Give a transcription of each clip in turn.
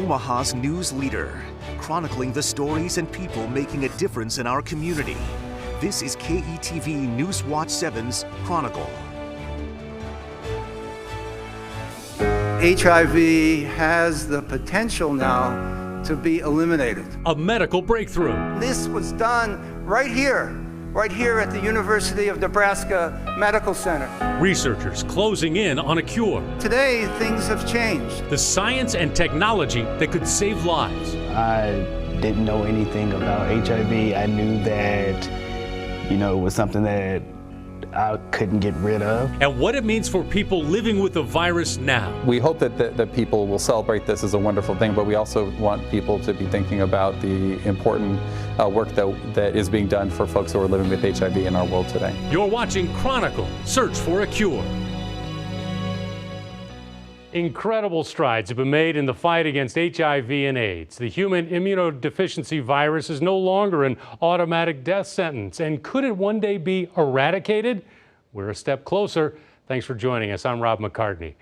Omaha's news leader, chronicling the stories and people making a difference in our community. This is KETV Newswatch 7's Chronicle. HIV has the potential now to be eliminated. A medical breakthrough. This was done right here at the University of Nebraska Medical Center. Researchers closing in on a cure. Today, things have changed. The science and technology that could save lives. I didn't know anything about HIV. I knew that, it was something that I couldn't get rid of. And what it means for people living with the virus now. We hope that people will celebrate this as a wonderful thing, but we also want people to be thinking about the important work that is being done for folks who are living with HIV in our world today. You're watching Chronicle, Search for a Cure. Incredible strides have been made in the fight against HIV and AIDS. The human immunodeficiency virus is no longer an automatic death sentence. And could it one day be eradicated? We're a step closer. Thanks for joining us. I'm Rob McCartney.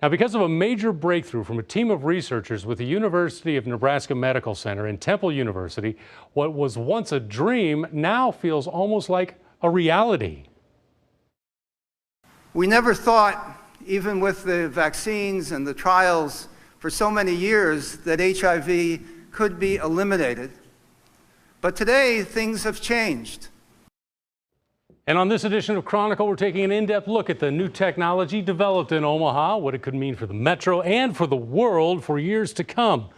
Now, because of a major breakthrough from a team of researchers with the University of Nebraska Medical Center and Temple University, what was once a dream now feels almost like a reality. We never thought, even with the vaccines and the trials for so many years, that HIV could be eliminated. But today, things have changed. And on this edition of Chronicle, we're taking an in-depth look at the new technology developed in Omaha, what it could mean for the metro and for the world for years to come.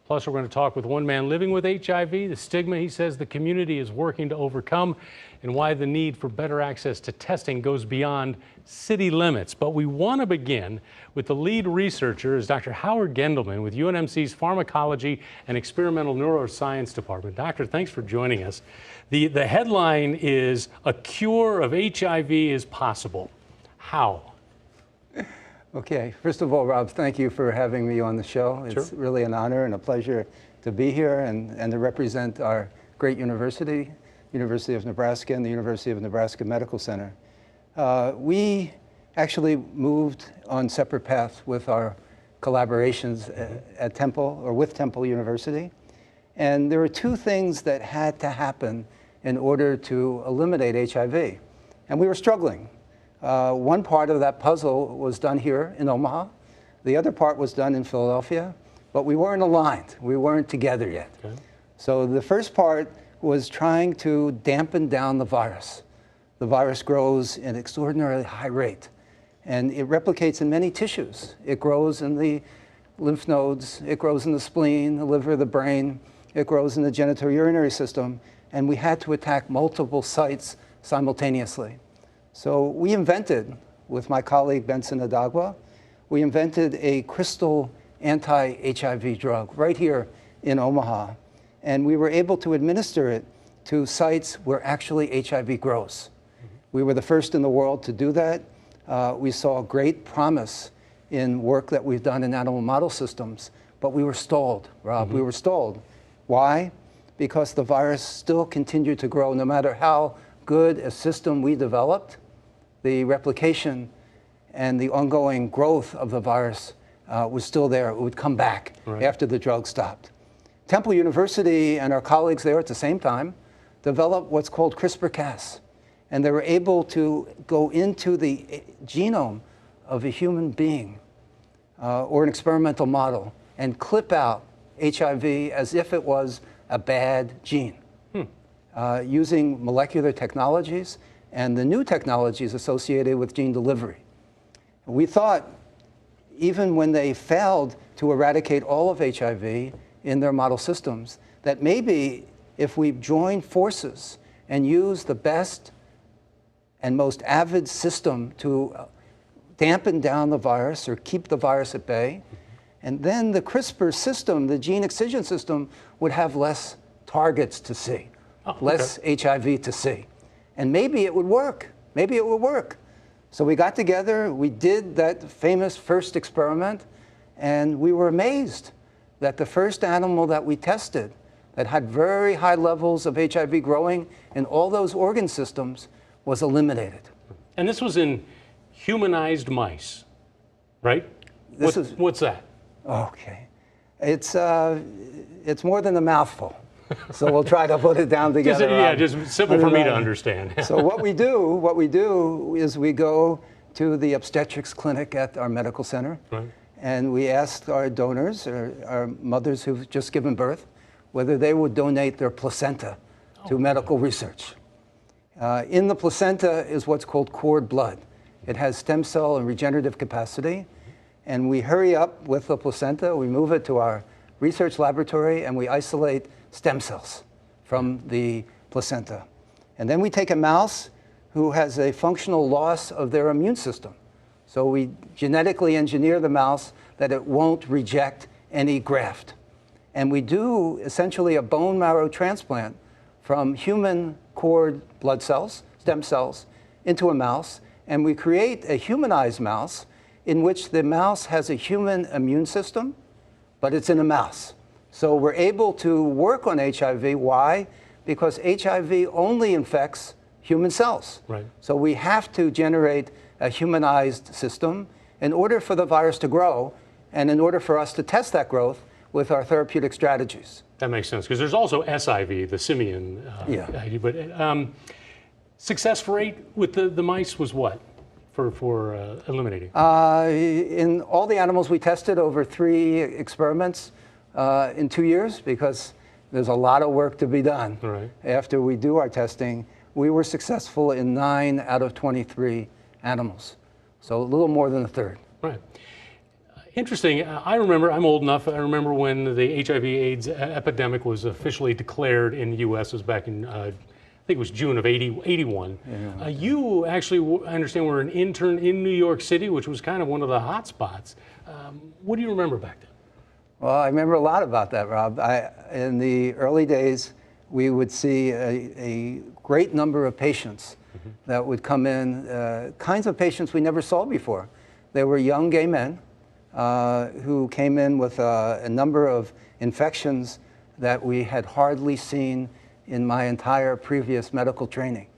Plus, we're going to talk with one man living with HIV, the stigma he says the community is working to overcome, and why the need for better access to testing goes beyond city limits. But we want to begin with the lead researcher, is Dr. Howard Gendelman with UNMC's Pharmacology and Experimental Neuroscience Department. Doctor, thanks for joining us. The headline is, "A cure of HIV is possible." How? Okay, first of all, Rob, thank you for having me on the show. It's really an honor and a pleasure to be here and to represent our great university, University of Nebraska and the University of Nebraska Medical Center. We actually moved on separate paths with our collaborations at Temple, or with Temple University. And there were two things that had to happen in order to eliminate HIV. And we were struggling. One part of that puzzle was done here in Omaha. The other part was done in Philadelphia, but we weren't aligned. We weren't together yet. Okay. So the first part was trying to dampen down the virus. The virus grows at an extraordinarily high rate, and it replicates in many tissues. It grows in the lymph nodes, it grows in the spleen, the liver, the brain, it grows in the genitourinary system, and we had to attack multiple sites simultaneously. So we invented, with my colleague Benson Adagwa, we invented a crystal anti-HIV drug right here in Omaha. And we were able to administer it to sites where actually HIV grows. We were the first in the world to do that. We saw great promise in work that we've done in animal model systems, but we were stalled, Rob. We were stalled. Why? Because the virus still continued to grow. No matter how good a system we developed, the replication and the ongoing growth of the virus was still there. It would come back after the drug stopped. Temple University and our colleagues there at the same time developed what's called CRISPR-Cas. And they were able to go into the genome of a human being or an experimental model and clip out HIV as if it was a bad gene using molecular technologies and the new technologies associated with gene delivery. We thought, even when they failed to eradicate all of HIV in their model systems, that maybe if we join forces and use the best and most avid system to dampen down the virus or keep the virus at bay, and then the CRISPR system, the gene excision system, would have less targets to see, less HIV to see. And maybe it would work. Maybe it would work. So we got together, we did that famous first experiment, and we were amazed that the first animal that we tested that had very high levels of HIV growing in all those organ systems was eliminated. And this was in humanized mice, right? What's that? Okay. It's more than a mouthful. So we'll try to put it down together. Just simple for me to understand. So what we do is we go to the obstetrics clinic at our medical center, Right. and we ask our donors, or our mothers who've just given birth, whether they would donate their placenta to medical research. In the placenta is what's called cord blood. It has stem cell and regenerative capacity, and we hurry up with the placenta, we move it to our research laboratory, and we isolate stem cells from the placenta. And then we take a mouse who has a functional loss of their immune system. So we genetically engineer the mouse that it won't reject any graft. And we do essentially a bone marrow transplant from human cord blood cells, stem cells, into a mouse, and we create a humanized mouse in which the mouse has a human immune system, but it's in a mouse. So we're able to work on HIV. Why? Because HIV only infects human cells. Right. So we have to generate a humanized system in order for the virus to grow and in order for us to test that growth with our therapeutic strategies. That makes sense, because there's also SIV, the simian ID, but success rate with the mice was what for eliminating? In all the animals we tested over 3 experiments in 2 years, because there's a lot of work to be done. Right. After we do our testing, we were successful in 9 out of 23 animals. So a little more than a third. Right. Interesting. I remember, I'm old enough, I remember when the HIV/AIDS epidemic was officially declared in the U.S. It was back in, I think it was June of 81. Yeah. You actually, I understand, were an intern in New York City, which was kind of one of the hot spots. What do you remember back then? Well, I remember a lot about that, Rob. In the early days, we would see a great number of patients that would come in, kinds of patients we never saw before. They were young gay men who came in with a number of infections that we had hardly seen in my entire previous medical training.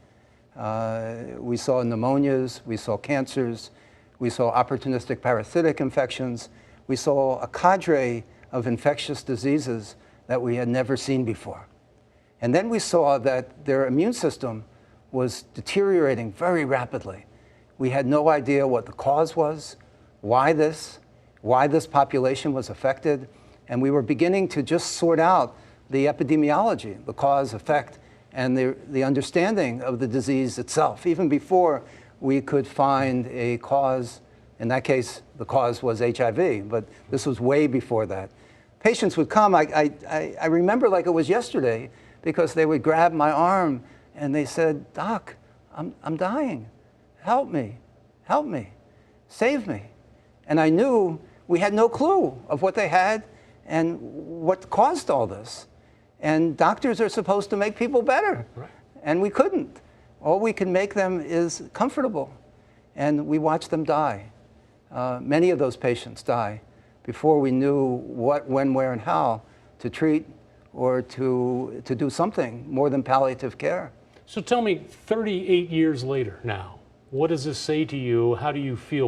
We saw pneumonias, we saw cancers, we saw opportunistic parasitic infections, we saw a cadre of infectious diseases that we had never seen before. And then we saw that their immune system was deteriorating very rapidly. We had no idea what the cause was, why this population was affected, and we were beginning to just sort out the epidemiology, the cause, effect, and the understanding of the disease itself, even before we could find a cause. In that case, the cause was HIV, but this was way before that. Patients would come, I remember like it was yesterday, because they would grab my arm and they said, "Doc, I'm dying. Help me, save me." And I knew we had no clue of what they had and what caused all this. And doctors are supposed to make people better. Right. And we couldn't. All we can make them is comfortable. And we watched them die. Many of those patients die before we knew what, when, where, and how to treat or to do something more than palliative care. So tell me, 38 years later now, what does this say to you? How do you feel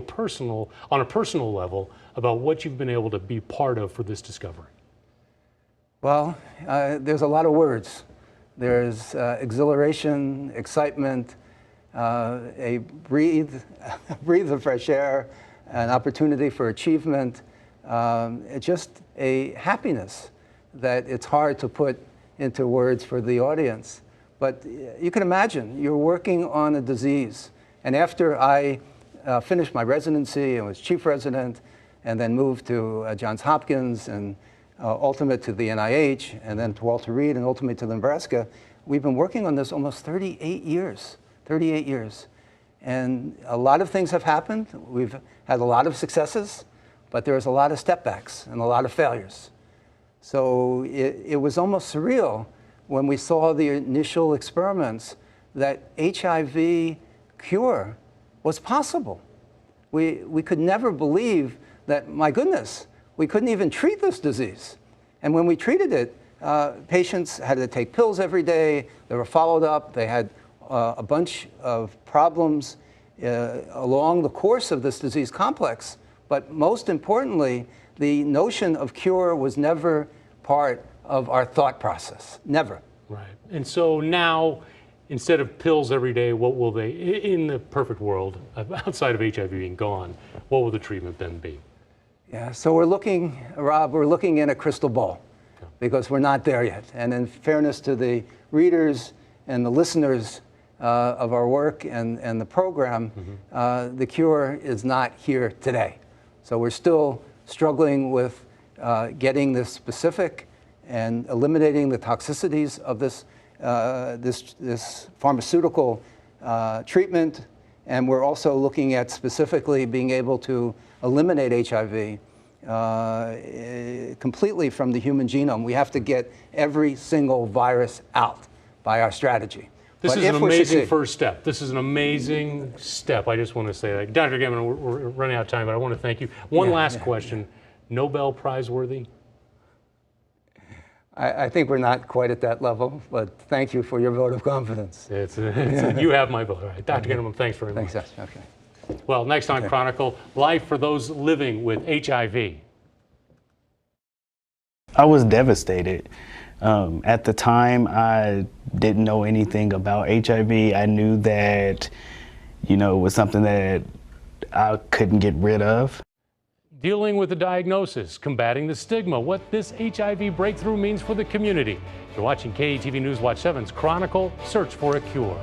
on a personal level about what you've been able to be part of for this discovery? Well, there's a lot of words. There's exhilaration, excitement, a breathe of fresh air, an opportunity for achievement, just a happiness that it's hard to put into words for the audience. But you can imagine, you're working on a disease. And after I finished my residency and was chief resident, and then moved to Johns Hopkins, and ultimate to the NIH, and then to Walter Reed, and ultimately to Nebraska, we've been working on this almost 38 years. 38 years. And a lot of things have happened. We've had a lot of successes, but there's a lot of stepbacks and a lot of failures. So it was almost surreal when we saw the initial experiments that HIV cure was possible. We could never believe that, my goodness, we couldn't even treat this disease. And when we treated it, patients had to take pills every day. They were followed up. They had a bunch of problems along the course of this disease complex. But most importantly, the notion of cure was never part of our thought process, never. Right. And so now, instead of pills every day, what will they, in the perfect world, outside of HIV being gone, what will the treatment then be? Yeah, so we're looking, Rob, we're looking in a crystal ball because we're not there yet. And in fairness to the readers and the listeners of our work and the program, the cure is not here today. So we're still struggling with getting this specific and eliminating the toxicities of this this pharmaceutical treatment, and we're also looking at specifically being able to eliminate HIV completely from the human genome. We have to get every single virus out by our strategy. This But is an if we amazing succeed- first step. This is an amazing step. I just want to say that. Dr. Gemin, we're running out of time, but I want to thank you. One last question. Nobel Prize worthy? I think we're not quite at that level, but thank you for your vote of confidence. You have my vote. All right. Dr. Gemin, thanks very much. Thanks, okay. Well, next on Chronicle, life for those living with HIV. I was devastated. At the time, I didn't know anything about HIV. I knew that, it was something that I couldn't get rid of. Dealing with the diagnosis, combating the stigma, what this HIV breakthrough means for the community. You're watching KETV News Watch 7's Chronicle, Search for a Cure.